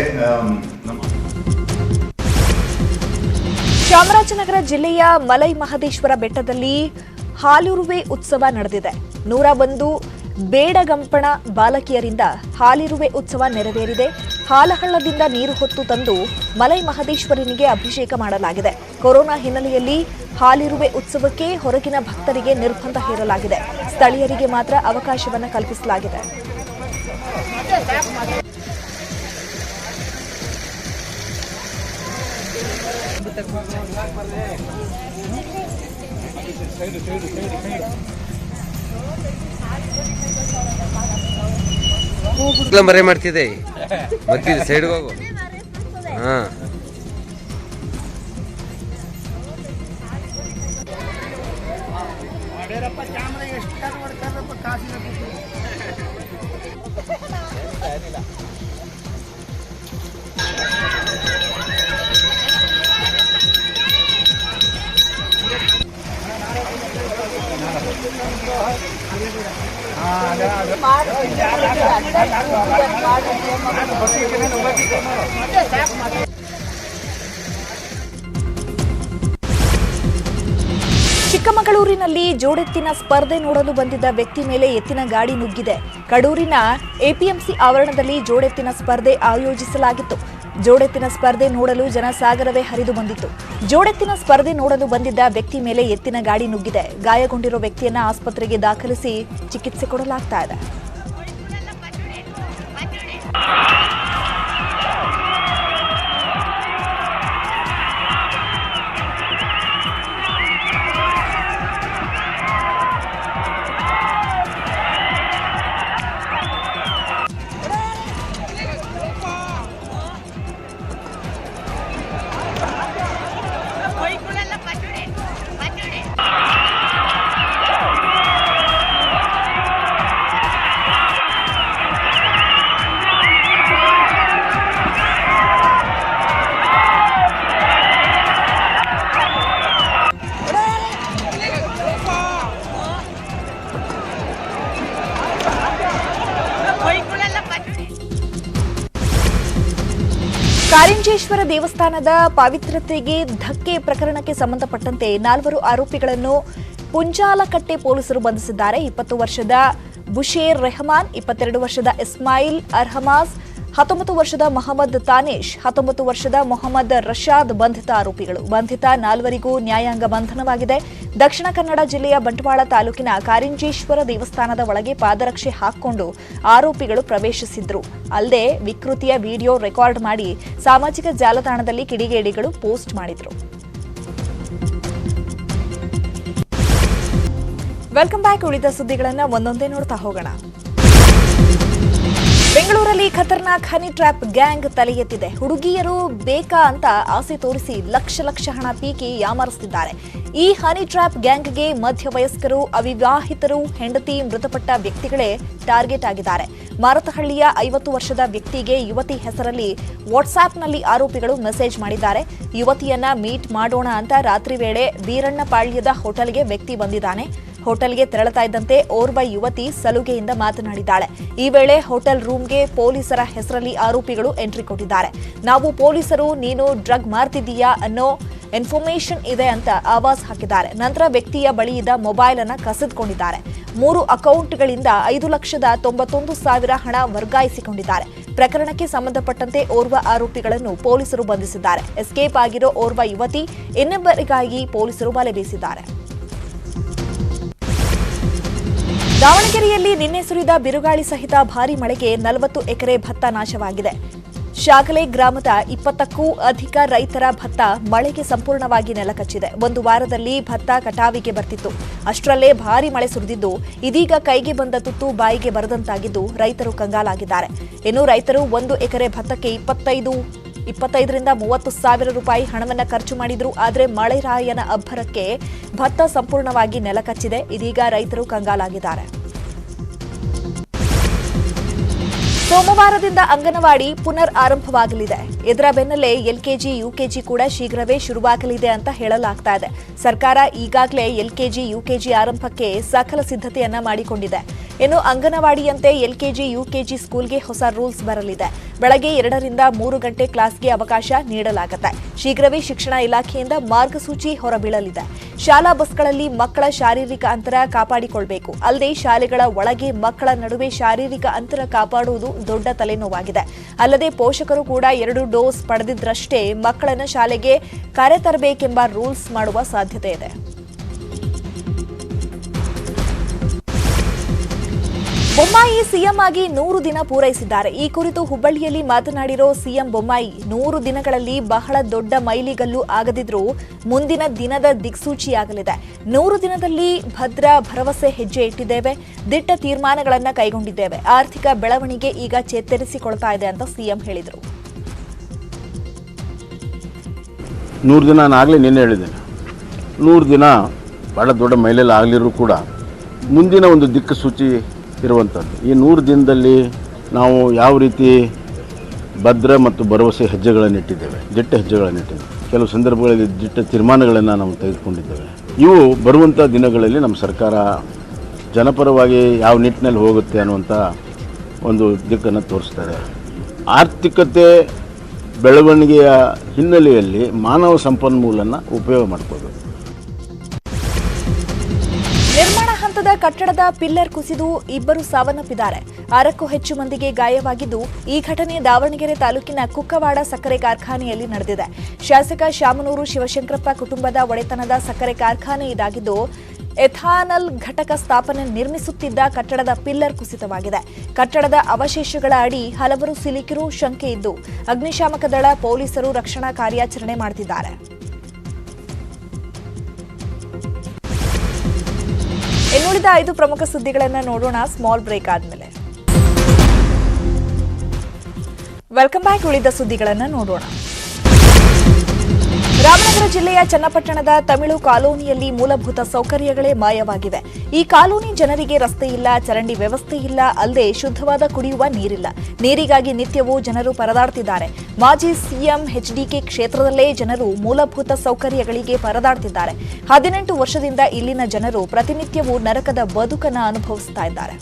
ನಮ್ಮ ಚಾಮರಾಜನಗರ ಜಿಲ್ಲೆಯ ಮಲೈ ಮಹದೇಶ್ವರ ಬೆಟ್ಟದಲ್ಲಿ ಹಾಲಿರುವೆ ಉತ್ಸವ ನಡೆದಿದೆ. 101 ಬೇಡಗಂಪಣ ಬಾಲಕಿಯರಿಂದ ಹಾಲಿರುವೆ ಉತ್ಸವ ನೆರವೇರಿದೆ. ಹಾಲಹಳ್ಳದಿಂದ ನೀರು ಹೊತ್ತು ತಂದು ಮಲೈ ಮಹದೇಶ್ವರನಿಗೆ ಅಭಿಷೇಕ ಮಾಡಲಾಗಿದೆ. ಕೊರೋನಾ ಹಿನ್ನೆಲೆಯಲ್ಲಿ ಹಾಲಿರುವೆ ಉತ್ಸವಕ್ಕೆ ಹೊರಗಿನ ಭಕ್ತರಿಗೆ ನಿರ್ಬಂಧ ಹೇರಲಾಗಿದೆ. ಸ್ಥಳೀಯರಿಗೆ ಮಾತ್ರ ಅವಕಾಶವನ್ನು ಕಲ್ಪಿಸಲಾಗಿದೆ. ಮರೆ ಮಾಡ್ತಿದ್ದೆ ಮತ್ತೆ ಸೈಡ್ಗೆ ಹೋಗು. ಹಾ, ಚಿಕ್ಕಮಗಳೂರಿನ ಬೆಂಗಳೂರಿನಲ್ಲಿ ಜೋಡೆತ್ತಿನ ಸ್ಪರ್ಧೆ ನೋಡಲು ಬಂದಿದ್ದ ವ್ಯಕ್ತಿ ಮೇಲೆ ಎತ್ತಿನ ಗಾಡಿ ನುಗ್ಗಿದೆ. ಕಡೂರಿನ ಎಪಿಎಂಸಿ ಆವರಣದಲ್ಲಿ ಜೋಡೆತ್ತಿನ ಸ್ಪರ್ಧೆ ಆಯೋಜಿಸಲಾಗಿತ್ತು. ಜೋಡೆತ್ತಿನ ಸ್ಪರ್ಧೆ ನೋಡಲು ಜನಸಾಗರವೇ ಹರಿದು ಬಂದಿತ್ತು. ಜೋಡೆತ್ತಿನ ಸ್ಪರ್ಧೆ ನೋಡಲು ಬಂದಿದ್ದ ವ್ಯಕ್ತಿ ಮೇಲೆ ಎತ್ತಿನ ಗಾಡಿ ನುಗ್ಗಿದೆ. ಗಾಯಗೊಂಡಿರೋ ವ್ಯಕ್ತಿಯನ್ನ ಆಸ್ಪತ್ರೆಗೆ ದಾಖಲಿಸಿ ಚಿಕಿತ್ಸೆ ಕೊಡಲಾಗ್ತಾ ಇದೆ. ಕಾರಿಂಜೇಶ್ವರ ದೇವಸ್ಥಾನದ ಪಾವಿತ್ರ್ಯತೆಗೆ ಧಕ್ಕೆ ಪ್ರಕರಣಕ್ಕೆ ಸಂಬಂಧಪಟ್ಟಂತೆ 4 ಆರೋಪಿಗಳನ್ನು ಪುಂಜಾಲಕಟ್ಟೆ ಪೊಲೀಸರು ಬಂಧಿಸಿದ್ದಾರೆ. 20 ವರ್ಷದ ಬುಷೇರ್ ರೆಹಮಾನ್, 22 ವರ್ಷದ ಇಸ್ಮಾಯಿಲ್ ಅರ್ಹಮಾಸ್, 19 ವರ್ಷದ ಮೊಹಮ್ಮದ್ ತಾನೇಶ್, 19 ವರ್ಷದ ಮೊಹಮ್ಮದ್ ರಶಾದ್ ಬಂಧಿತ ಆರೋಪಿಗಳು. ಬಂಧಿತ 4 ನ್ಯಾಯಾಂಗ ಬಂಧನವಾಗಿದೆ. ದಕ್ಷಿಣ ಕನ್ನಡ ಜಿಲ್ಲೆಯ ಬಂಟ್ವಾಳ ತಾಲೂಕಿನ ಕಾರಿಂಜೇಶ್ವರ ದೇವಸ್ಥಾನದ ಒಳಗೆ ಪಾದರಕ್ಷೆ ಹಾಕಿಕೊಂಡು ಆರೋಪಿಗಳು ಪ್ರವೇಶಿಸಿದ್ರು. ಅಲ್ಲದೆ ವಿಕೃತಿಯ ವಿಡಿಯೋ ರೆಕಾರ್ಡ್ ಮಾಡಿ ಸಾಮಾಜಿಕ ಜಾಲತಾಣದಲ್ಲಿ ಕಿಡಿಗೇಡಿಗಳು ಪೋಸ್ಟ್ ಮಾಡಿದ್ರು. Welcome back. ಉಳಿದ ಸುದ್ದಿಗಳನ್ನು ಒಂದೊಂದೇ ನೋಡ್ತಾ ಹೋಗೋಣ. ಬೆಂಗಳೂರಲ್ಲಿ ಖತರ್ನಾಕ್ ಹನಿ ಟ್ರ್ಯಾಪ್ ಗ್ಯಾಂಗ್ ತಲೆ ಎತ್ತಿದೆ. ಹುಡುಗಿಯರು ಬೇಕಾ ಅಂತ ಆಸೆ ತೋರಿಸಿ ಲಕ್ಷ ಹಣ ಪೀಕಿ ಯಾಮಾರಿಸುತ್ತಿದ್ದಾರೆ. ಈ ಹನಿ ಟ್ರ್ಯಾಪ್ ಗ್ಯಾಂಗ್ಗೆ ಮಧ್ಯವಯಸ್ಕರು, ಅವಿವಾಹಿತರು, ಹೆಂಡತಿ ಮೃತಪಟ್ಟ ವ್ಯಕ್ತಿಗಳೇ ಟಾರ್ಗೆಟ್ ಆಗಿದ್ದಾರೆ. ಮಾರತಹಳ್ಳಿಯ 50 ವರ್ಷದ ವ್ಯಕ್ತಿಗೆ ಯುವತಿ ಹೆಸರಲ್ಲಿ ವಾಟ್ಸ್ಆಪ್ನಲ್ಲಿ ಆರೋಪಿಗಳು ಮೆಸೇಜ್ ಮಾಡಿದ್ದಾರೆ. ಯುವತಿಯನ್ನ ಮೀಟ್ ಮಾಡೋಣ ಅಂತ ರಾತ್ರಿ ವೇಳೆ ವೀರಣ್ಣಪಾಳ್ಯದ ಹೋಟೆಲ್ಗೆ ವ್ಯಕ್ತಿ ಬಂದಿದ್ದಾನೆ. ಹೋಟೆಲ್ಗೆ ತೆರಳುತ್ತಾ ಇದ್ದಂತೆ ಓರ್ವ ಯುವತಿ ಸಲುಗೆಯಿಂದ ಮಾತನಾಡಿದ್ದಾಳೆ. ಈ ವೇಳೆ ಹೋಟೆಲ್ ರೂಮ್ಗೆ ಪೊಲೀಸರ ಹೆಸರಲ್ಲಿ ಆರೋಪಿಗಳು ಎಂಟ್ರಿ ಕೊಟ್ಟಿದ್ದಾರೆ. ನಾವು ಪೊಲೀಸರು, ನೀನು ಡ್ರಗ್ ಮಾರ್ತಿದ್ದೀಯಾ ಅನ್ನೋ ಇನ್ಫಾರ್ಮೇಶನ್ ಇದೆ ಅಂತ ಆವಾಜ್ ಹಾಕಿದ್ದಾರೆ. ನಂತರ ವ್ಯಕ್ತಿಯ ಬಳಿ ಇದ್ದ ಮೊಬೈಲ್ ಅನ್ನ ಕಸಿದುಕೊಂಡಿದ್ದಾರೆ. 3 ಅಕೌಂಟ್ಗಳಿಂದ 5,91,000 ಹಣ ವರ್ಗಾಯಿಸಿಕೊಂಡಿದ್ದಾರೆ. ಪ್ರಕರಣಕ್ಕೆ ಸಂಬಂಧಪಟ್ಟಂತೆ ಓರ್ವ ಆರೋಪಿಗಳನ್ನು ಪೊಲೀಸರು ಬಂಧಿಸಿದ್ದಾರೆ. ಎಸ್ಕೇಪ್ ಆಗಿರೋ ಓರ್ವ ಯುವತಿ ಇನ್ನೊಬ್ಬರಿಗಾಗಿ ಪೊಲೀಸರು ಬಲೆ ಬೀಸಿದ್ದಾರೆ. ದಾವಣಗೆರೆಯಲ್ಲಿ ನಿನ್ನೆ ಸುರಿದ ಬಿರುಗಾಳಿ ಸಹಿತ ಭಾರೀ ಮಳೆಗೆ 40 ಎಕರೆ ಭತ್ತ ನಾಶವಾಗಿದೆ. ಶಾಗಲೆ ಗ್ರಾಮದ 20ಕ್ಕೂ ಅಧಿಕ ರೈತರ ಭತ್ತ ಮಳೆಗೆ ಸಂಪೂರ್ಣವಾಗಿ ನೆಲಕಚ್ಚಿದೆ. 1 ವಾರದಲ್ಲಿ ಭತ್ತ ಕಟಾವಿಗೆ ಬರ್ತಿತ್ತು. ಅಷ್ಟರಲ್ಲೇ ಭಾರೀ ಮಳೆ ಸುರಿದಿದ್ದು ಇದೀಗ ಕೈಗೆ ಬಂದ ತುತ್ತು ಬಾಯಿಗೆ ಬರದಂತಾಗಿದ್ದು ರೈತರು ಕಂಗಾಲಾಗಿದ್ದಾರೆ. ಇನ್ನು ರೈತರು 1 ಎಕರೆ ಭತ್ತಕ್ಕೆ 25ರಿಂದ 30 ಸಾವಿರ ರೂಪಾಯಿ ಹಣವನ್ನು ಖರ್ಚು ಮಾಡಿದ್ರು. ಆದರೆ ಮಳೆರಾಯನ ಅಬ್ಬರಕ್ಕೆ ಭತ್ತ ಸಂಪೂರ್ಣವಾಗಿ ನೆಲಕಚ್ಚಿದೆ. ಇದೀಗ ರೈತರು ಕಂಗಾಲಾಗಿದ್ದಾರೆ. ಸೋಮವಾರದಿಂದ ಅಂಗನವಾಡಿ ಪುನರ್ ಆರಂಭವಾಗಲಿದೆ. ಇದರ ಬೆನ್ನಲ್ಲೇ ಎಲ್ಕೆಜಿ, ಯುಕೆಜಿ ಕೂಡ ಶೀಘ್ರವೇ ಶುರುವಾಗಲಿದೆ ಅಂತ ಹೇಳಲಾಗ್ತಾ ಇದೆ. ಸರ್ಕಾರ ಈಗಾಗಲೇ ಎಲ್ಕೆಜಿ, ಯುಕೆಜಿ ಆರಂಭಕ್ಕೆ ಸಕಲ ಸಿದ್ಧತೆಯನ್ನ ಮಾಡಿಕೊಂಡಿದೆ. ಇನ್ನು ಅಂಗನವಾಡಿಯಂತೆ ಎಲ್ಕೆಜಿ, ಯುಕೆಜಿ ಸ್ಕೂಲ್ಗೆ ಹೊಸ ರೂಲ್ಸ್ ಬರಲಿದೆ. ಬೆಳಗ್ಗೆ 2 ರಿಂದ 3 ಗಂಟೆ ಕ್ಲಾಸ್ಗೆ ಅವಕಾಶ ನೀಡಲಾಗುತ್ತೆ. ಶೀಘ್ರವೇ ಶಿಕ್ಷಣ ಇಲಾಖೆಯಿಂದ ಮಾರ್ಗಸೂಚಿ ಹೊರಬೀಳಲಿದೆ. ಶಾಲಾ ಬಸ್ಗಳಲ್ಲಿ ಮಕ್ಕಳ ಶಾರೀರಿಕ ಅಂತರ ಕಾಪಾಡಿಕೊಳ್ಳಬೇಕು. ಅಲ್ಲದೆ ಶಾಲೆಗಳ ಒಳಗೆ ಮಕ್ಕಳ ನಡುವೆ ಶಾರೀರಿಕ ಅಂತರ ಕಾಪಾಡುವುದು ದೊಡ್ಡ ತಲೆನೋವಾಗಿದೆ. ಅಲ್ಲದೆ ಪೋಷಕರು ಕೂಡ 2 ಡೋಸ್ ಪಡೆದಿದ್ರಷ್ಟೇ ಮಕ್ಕಳನ್ನ ಶಾಲೆಗೆ ಕರೆತರಬೇಕೆಂಬ ರೂಲ್ಸ್ ಮಾಡುವ ಸಾಧ್ಯತೆ ಇದೆ. ಬೊಮ್ಮಾಯಿ ಸಿಎಂ ಆಗಿ 100 ದಿನ ಪೂರೈಸಿದ್ದಾರೆ. ಈ ಕುರಿತು ಹುಬ್ಬಳ್ಳಿಯಲ್ಲಿ ಮಾತನಾಡಿರೋ ಸಿಎಂ ಬೊಮ್ಮಾಯಿ, 100 ದಿನಗಳಲ್ಲಿ ಬಹಳ ದೊಡ್ಡ ಮೈಲಿಗಲ್ಲು ಆಗದಿದ್ರೂ ಮುಂದಿನ ದಿನದ ದಿಕ್ಸೂಚಿಯಾಗಲಿದೆ. 100 ದಿನದಲ್ಲಿ ಭದ್ರ ಭರವಸೆ ಹೆಜ್ಜೆ ಇಟ್ಟಿದ್ದೇವೆ, ದಿಟ್ಟ ತೀರ್ಮಾನಗಳನ್ನು ಕೈಗೊಂಡಿದ್ದೇವೆ. ಆರ್ಥಿಕ ಬೆಳವಣಿಗೆ ಈಗ ಚೇತರಿಸಿಕೊಳ್ತಾ ಇದೆ ಅಂತ ಸಿಎಂ ಹೇಳಿದರು. 100 ದಿನ ನಾನಾಗಲೇ ನಿನ್ನೆ ಹೇಳಿದ್ದೇನೆ. 100 ದಿನ ಬಹಳ ದೊಡ್ಡ ಮೈಲಿಗಲ್ಲು ಆಗಲಿರೂ ಕೂಡ ಮುಂದಿನ ಒಂದು ದಿಕ್ಸೂಚಿ ಇರುವಂಥದ್ದು. ಈ 100 ದಿನದಲ್ಲಿ ನಾವು ಯಾವ ರೀತಿ ಭದ್ರ ಮತ್ತು ಭರವಸೆ ಹೆಜ್ಜೆಗಳನ್ನಿಟ್ಟಿದ್ದೇವೆ, ದಿಟ್ಟ ಹೆಜ್ಜೆಗಳನ್ನಿಟ್ಟಿದ್ದೇವೆ. ಕೆಲವು ಸಂದರ್ಭಗಳಲ್ಲಿ ದಿಟ್ಟ ತೀರ್ಮಾನಗಳನ್ನು ನಾವು ತೆಗೆದುಕೊಂಡಿದ್ದೇವೆ. ಇವು ಬರುವಂಥ ದಿನಗಳಲ್ಲಿ ನಮ್ಮ ಸರ್ಕಾರ ಜನಪರವಾಗಿ ಯಾವ ನಿಟ್ಟಿನಲ್ಲಿ ಹೋಗುತ್ತೆ ಅನ್ನುವಂಥ ಒಂದು ದಿಕ್ಕನ್ನು ತೋರಿಸ್ತಾರೆ. ಆರ್ಥಿಕತೆ ಬೆಳವಣಿಗೆಯ ಹಿನ್ನೆಲೆಯಲ್ಲಿ ಮಾನವ ಸಂಪನ್ಮೂಲನ ಉಪಯೋಗ ಮಾಡ್ಕೋಬೇಕು. ಕಟ್ಟಡದ ಪಿಲ್ಲರ್ ಕುಸಿದು ಇಬ್ಬರು ಸಾವನ್ನಪ್ಪಿದ್ದಾರೆ. 6ಕ್ಕೂ ಹೆಚ್ಚು ಮಂದಿಗೆ ಗಾಯವಾಗಿದ್ದು, ಈ ಘಟನೆ ದಾವಣಗೆರೆ ತಾಲೂಕಿನ ಕುಕ್ಕವಾಡ ಸಕ್ಕರೆ ಕಾರ್ಖಾನೆಯಲ್ಲಿ ನಡೆದಿದೆ. ಶಾಸಕ ಶಾಮನೂರು ಶಿವಶಂಕರಪ್ಪ ಕುಟುಂಬದ ಒಡೆತನದ ಸಕ್ಕರೆ ಕಾರ್ಖಾನೆ ಇದಾಗಿದ್ದು, ಎಥಾನಲ್ ಘಟಕ ಸ್ಥಾಪನೆ ನಿರ್ಮಿಸುತ್ತಿದ್ದ ಕಟ್ಟಡದ ಪಿಲ್ಲರ್ ಕುಸಿತವಾಗಿದೆ. ಕಟ್ಟಡದ ಅವಶೇಷಗಳ ಅಡಿ ಹಲವರು ಸಿಲುಕಿರುವ ಶಂಕೆ ಇದ್ದು, ಅಗ್ನಿಶಾಮಕ ದಳ, ಪೊಲೀಸರು ರಕ್ಷಣಾ ಕಾರ್ಯಾಚರಣೆ ಮಾಡುತ್ತಿದ್ದಾರೆ. ಇನ್ನುಳಿದ 5 ಪ್ರಮುಖ ಸುದ್ದಿಗಳನ್ನು ನೋಡೋಣ ಸ್ಮಾಲ್ ಬ್ರೇಕ್ ಆದ್ಮೇಲೆ. Welcome back. ಉಳಿದ ಸುದ್ದಿಗಳನ್ನು ನೋಡೋಣ. ರಾಮನಗರ ಜಿಲ್ಲೆಯ ಚನ್ನಪಟ್ಟಣದ ತಮಿಳು ಕಾಲೋನಿಯಲ್ಲಿ ಮೂಲಭೂತ ಸೌಕರ್ಯಗಳೇ ಮಾಯವಾಗಿವೆ. ಈ ಕಾಲೋನಿ ಜನರಿಗೆ ರಸ್ತೆ ಇಲ್ಲ, ಚರಂಡಿ ವ್ಯವಸ್ಥೆ ಇಲ್ಲ, ಅಲ್ಲದೆ ಶುದ್ಧವಾದ ಕುಡಿಯುವ ನೀರಿಲ್ಲ. ನೀರಿಗಾಗಿ ನಿತ್ಯವೂ ಜನರು ಪರದಾಡ್ತಿದ್ದಾರೆ. ಮಾಜಿ ಸಿಎಂ ಎಚ್ಡಿಕೆ ಕ್ಷೇತ್ರದಲ್ಲೇ ಜನರು ಮೂಲಭೂತ ಸೌಕರ್ಯಗಳಿಗೆ ಪರದಾಡ್ತಿದ್ದಾರೆ. 18 ವರ್ಷದಿಂದ ಇಲ್ಲಿನ ಜನರು ಪ್ರತಿನಿತ್ಯವೂ ನರಕದ ಬದುಕನ್ನು ಅನುಭವಿಸ್ತಾ ಇದ್ದಾರೆ.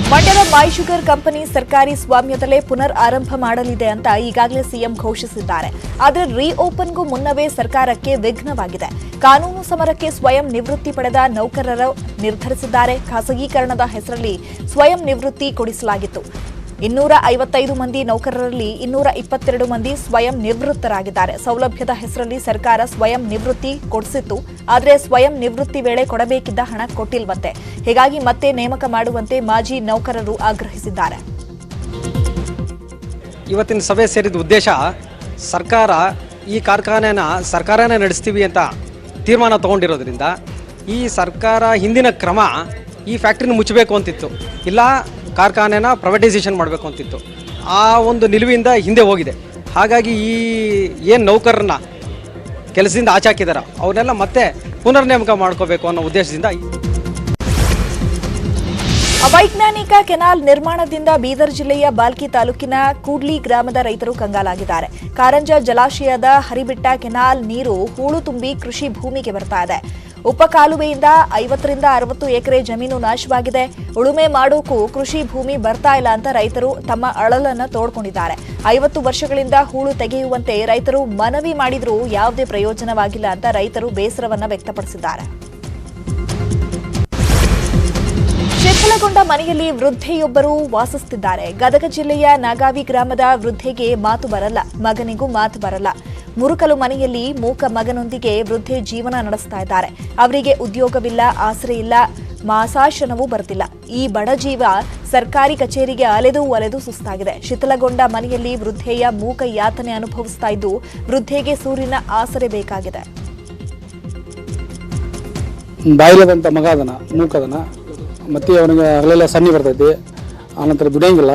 ಮಂಡ್ಯದ ಮೈ ಶುಗರ್ ಕಂಪನಿ ಸರ್ಕಾರಿ ಸ್ವಾಮ್ಯದಲ್ಲೇ ಪುನರ್ ಆರಂಭ ಮಾಡಲಿದೆ ಅಂತ ಈಗಾಗಲೇ ಸಿಎಂ ಘೋಷಿಸಿದ್ದಾರೆ. ಆದರೆ ರೀಓಪನ್ಗೂ ಮುನ್ನವೇ ಸರ್ಕಾರಕ್ಕೆ ವಿಘ್ನವಾಗಿದೆ. ಕಾನೂನು ಸಮರಕ್ಕೆ ಸ್ವಯಂ ನಿವೃತ್ತಿ ಪಡೆದ ನೌಕರರು ನಿರ್ಧರಿಸಿದ್ದಾರೆ. ಖಾಸಗೀಕರಣದ ಹೆಸರಲ್ಲಿ ಸ್ವಯಂ ನಿವೃತ್ತಿ ಕೊಡಿಸಲಾಗಿತ್ತು. 255 ಮಂದಿ ನೌಕರರಲ್ಲಿ 222 ಮಂದಿ ಸ್ವಯಂ ನಿವೃತ್ತರಾಗಿದ್ದಾರೆ. ಸೌಲಭ್ಯದ ಹೆಸರಲ್ಲಿ ಸರ್ಕಾರ ಸ್ವಯಂ ನಿವೃತ್ತಿ ಕೊಡಿಸಿತ್ತು. ಆದರೆ ಸ್ವಯಂ ನಿವೃತ್ತಿ ವೇಳೆ ಕೊಡಬೇಕಿದ್ದ ಹಣ ಕೊಟ್ಟಿಲ್ವಂತೆ. ಹೀಗಾಗಿ ಮತ್ತೆ ನೇಮಕ ಮಾಡುವಂತೆ ಮಾಜಿ ನೌಕರರು ಆಗ್ರಹಿಸಿದ್ದಾರೆ. ಇವತ್ತಿನ ಸಭೆ ಸೇರಿದ ಉದ್ದೇಶ ಸರ್ಕಾರ ಈ ಕಾರ್ಖಾನೆನ ಸರ್ಕಾರನೇ ನಡೆಸ್ತೀವಿ ಅಂತ ತೀರ್ಮಾನ ತಗೊಂಡಿರೋದ್ರಿಂದ ಈ ಸರ್ಕಾರ ಹಿಂದಿನ ಕ್ರಮ ಈ ಫ್ಯಾಕ್ಟ್ರಿನ ಮುಚ್ಚಬೇಕು ಅಂತಿತ್ತು, ಇಲ್ಲ ಕಾರ್ಖಾನೆನ ಪ್ರೈವೇಟೈಸೇಷನ್ ಮಾಡಬೇಕು ಅಂತಿತ್ತು. ಆ ಒಂದು ನಿಲುವಿಂದ ಹಿಂದೆ ಹೋಗಿದೆ. ಹಾಗಾಗಿ ಈ ಏನು ನೌಕರರನ್ನ ಕೆಲಸದಿಂದ ಆಚೆ ಹಾಕಿದಾರ ಅವನ್ನೆಲ್ಲ ಮತ್ತೆ ಪುನರ್ ನೇಮಕ ಮಾಡ್ಕೋಬೇಕು ಅನ್ನೋ ಉದ್ದೇಶದಿಂದ ಅವೈಜ್ಞಾನಿಕ ಕೆನಾಲ್ ನಿರ್ಮಾಣದಿಂದ ಬೀದರ್ ಜಿಲ್ಲೆಯ ಬಾಲ್ಕಿ ತಾಲೂಕಿನ ಕೂಡ್ಲಿ ಗ್ರಾಮದ ರೈತರು ಕಂಗಾಲಾಗಿದ್ದಾರೆ. ಕಾರಂಜ ಜಲಾಶಯದ ಹರಿಬಿಟ್ಟ ಕೆನಾಲ್ ನೀರು ಹೂಳು ತುಂಬಿ ಕೃಷಿ ಭೂಮಿಗೆ ಬರ್ತಾ ಇದೆ. ಉಪಕಾಲುವೆಯಿಂದ 50 ರಿಂದ 60 ಎಕರೆ ಜಮೀನು ನಾಶವಾಗಿದೆ. ಉಳುಮೆ ಮಾಡೋಕ್ಕೂ ಕೃಷಿ ಭೂಮಿ ಬರ್ತಾ ಇಲ್ಲ ಅಂತ ರೈತರು ತಮ್ಮ ಅಳಲನ್ನು ತೋಡ್ಕೊಂಡಿದ್ದಾರೆ. 50 ವರ್ಷಗಳಿಂದ ಹೂಳು ತೆಗೆಯುವಂತೆ ರೈತರು ಮನವಿ ಮಾಡಿದ್ರೂ ಯಾವುದೇ ಪ್ರಯೋಜನವಾಗಿಲ್ಲ ಅಂತ ರೈತರು ಬೇಸರವನ್ನ ವ್ಯಕ್ತಪಡಿಸಿದ್ದಾರೆ. ಶಿಥಿಲಗೊಂಡ ಮನೆಯಲ್ಲಿ ವೃದ್ಧೆಯೊಬ್ಬರು ವಾಸಿಸುತ್ತಿದ್ದಾರೆ. ಗದಗ ಜಿಲ್ಲೆಯ ನಾಗಾವಿ ಗ್ರಾಮದ ವೃದ್ಧೆಗೆ ಮಾತು ಬರಲ್ಲ, ಮಗನಿಗೂ ಮಾತು ಬರಲ್ಲ. ಮುರುಕಲು ಮನೆಯಲ್ಲಿ ಮೂಕ ಮಗನೊಂದಿಗೆ ವೃದ್ಧೆ ಜೀವನ ನಡೆಸ್ತಾ ಇದ್ದಾರೆ. ಅವರಿಗೆ ಉದ್ಯೋಗವಿಲ್ಲ, ಆಸರೆ ಇಲ್ಲ, ಮಾಸಾಶನವೂ ಬರ್ತಿಲ್ಲ. ಈ ಬಡ ಜೀವ ಸರ್ಕಾರಿ ಕಚೇರಿಗೆ ಅಲೆದು ಸುಸ್ತಾಗಿದೆ. ಶಿಥಿಲಗೊಂಡ ಮನೆಯಲ್ಲಿ ವೃದ್ಧೆಯ ಮೂಕ ಯಾತನೆ ಅನುಭವಿಸ್ತಾ ಇದ್ದು, ವೃದ್ಧೆಗೆ ಸೂರಿನ ಆಸರೆ ಬೇಕಾಗಿದೆ. ಬಾಯಿಲದಂತ ಮಗ ಅದನ ಮೂಕದನ, ಮತ್ತು ಅವನಿಗೆ ಹಗಲೆಲ್ಲ ಸನ್ನಿ ಬರ್ತೈತಿ, ಆನಂತರ ದುಡಿಯಂಗಿಲ್ಲ.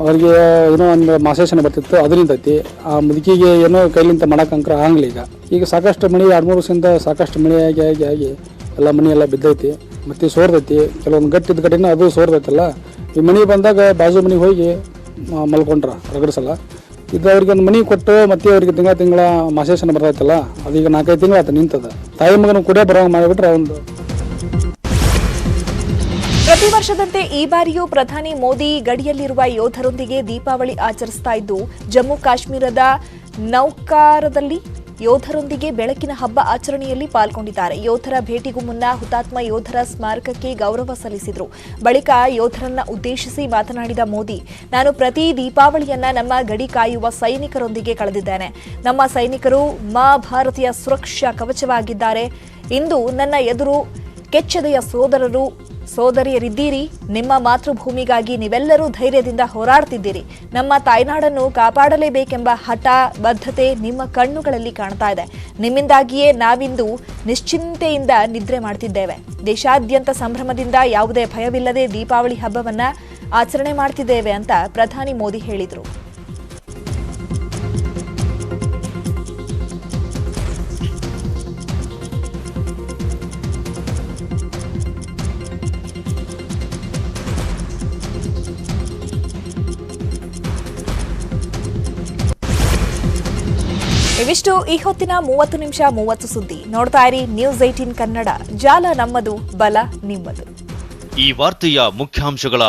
ಅವರಿಗೆ ಏನೋ ಒಂದು ಮಾಸೇಶನ ಬರ್ತಿತ್ತು, ಅದು ನಿಂತೈತಿ. ಆ ಮುದುಕಿಗೆ ಏನೋ ಕೈಲಿಂತ ಮಾಡೋಕ್ಕಂಕ್ರ ಆಗಲಿಲ್ಲ. ಈಗ ಸಾಕಷ್ಟು ಮಳೆ 2-3 ವರ್ಷದಿಂದ ಸಾಕಷ್ಟು ಮಳೆ ಆಗಿ ಎಲ್ಲ ಮನೆ ಎಲ್ಲ ಬಿದ್ದೈತಿ, ಮತ್ತು ಸೋರ್ತೈತಿ. ಕೆಲವೊಂದು ಗಟ್ಟಿದ್ದ ಕಡೆನ ಅದು ಸೋರ್ತೈತಲ್ಲ. ಈ ಮನೆ ಬಂದಾಗ ಬಾಜು ಮನೆಗೆ ಹೋಗಿ ಮಲ್ಕೊಂಡ್ರ ರಗಡಿಸಲ್ಲ. ಇದು ಅವ್ರಿಗೆ ಒಂದು ಮನೆ ಕೊಟ್ಟು ಮತ್ತೆ ಅವ್ರಿಗೆ ತಿಂಗಳ ಮಾಸೇಶನ ಬರ್ತೈತಲ್ಲ, ಅದೀಗ 4-5 ತಿಂಗಳು ಆತ ನಿಂತದ. ತಾಯಿ ಮಗನ ಕೂಡ ಬರೋಂಗೆ ಮಾಡಿಬಿಟ್ರೆ ಒಂದು. ಪ್ರತಿ ವರ್ಷದಂತೆ ಈ ಬಾರಿಯೂ ಪ್ರಧಾನಿ ಮೋದಿ ಗಡಿಯಲ್ಲಿರುವ ಯೋಧರೊಂದಿಗೆ ದೀಪಾವಳಿ ಆಚರಿಸ್ತಾ ಇದ್ದು, ಜಮ್ಮು ಕಾಶ್ಮೀರದ ನೌಕಾರದಲ್ಲಿ ಯೋಧರೊಂದಿಗೆ ಬೆಳಕಿನ ಹಬ್ಬ ಆಚರಣೆಯಲ್ಲಿ ಪಾಲ್ಗೊಂಡಿದ್ದಾರೆ. ಯೋಧರ ಭೇಟಿಗೂ ಮುನ್ನ ಹುತಾತ್ಮ ಯೋಧರ ಸ್ಮಾರಕಕ್ಕೆ ಗೌರವ ಸಲ್ಲಿಸಿದರು. ಬಳಿಕ ಯೋಧರನ್ನ ಉದ್ದೇಶಿಸಿ ಮಾತನಾಡಿದ ಮೋದಿ, ನಾನು ಪ್ರತಿ ದೀಪಾವಳಿಯನ್ನ ನಮ್ಮ ಗಡಿ ಕಾಯುವ ಸೈನಿಕರೊಂದಿಗೆ ಕಳೆದಿದ್ದೇನೆ. ನಮ್ಮ ಸೈನಿಕರು ಮಾ ಭಾರತೀಯ ಸುರಕ್ಷಾ ಕವಚವಾಗಿದ್ದಾರೆ. ಇಂದು ನನ್ನ ಎದುರು ಕೆಚ್ಚೆದೆಯ ಸೋದರಿಯರಿದ್ದೀರಿ. ನಿಮ್ಮ ಮಾತೃಭೂಮಿಗಾಗಿ ನೀವೆಲ್ಲರೂ ಧೈರ್ಯದಿಂದ ಹೋರಾಡ್ತಿದ್ದೀರಿ. ನಮ್ಮ ತಾಯ್ನಾಡನ್ನು ಕಾಪಾಡಲೇಬೇಕೆಂಬ ಹಠ ಬದ್ಧತೆ ನಿಮ್ಮ ಕಣ್ಣುಗಳಲ್ಲಿ ಕಾಣ್ತಾ ಇದೆ. ನಿಮ್ಮಿಂದಾಗಿಯೇ ನಾವಿಂದು ನಿಶ್ಚಿಂತೆಯಿಂದ ನಿದ್ರೆ ಮಾಡ್ತಿದ್ದೇವೆ. ದೇಶಾದ್ಯಂತ ಸಂಭ್ರಮದಿಂದ ಯಾವುದೇ ಭಯವಿಲ್ಲದೆ ದೀಪಾವಳಿ ಹಬ್ಬವನ್ನ ಆಚರಣೆ ಮಾಡ್ತಿದ್ದೇವೆ ಅಂತ ಪ್ರಧಾನಿ ಮೋದಿ ಹೇಳಿದರು. ಇವಿಷ್ಟು ಈ ಹೊತ್ತಿನ 30 ನಿಮಿಷ 30 ಸುದ್ದಿ. ನೋಡ್ತಾ ಇರಿ ನ್ಯೂಸ್ 18 ಕನ್ನಡ. ಜಾಲ ನಮ್ಮದು, ಬಲ ನಿಮ್ಮದು. ಈ ವಾರ್ತೆಯ ಮುಖ್ಯಾಂಶಗಳ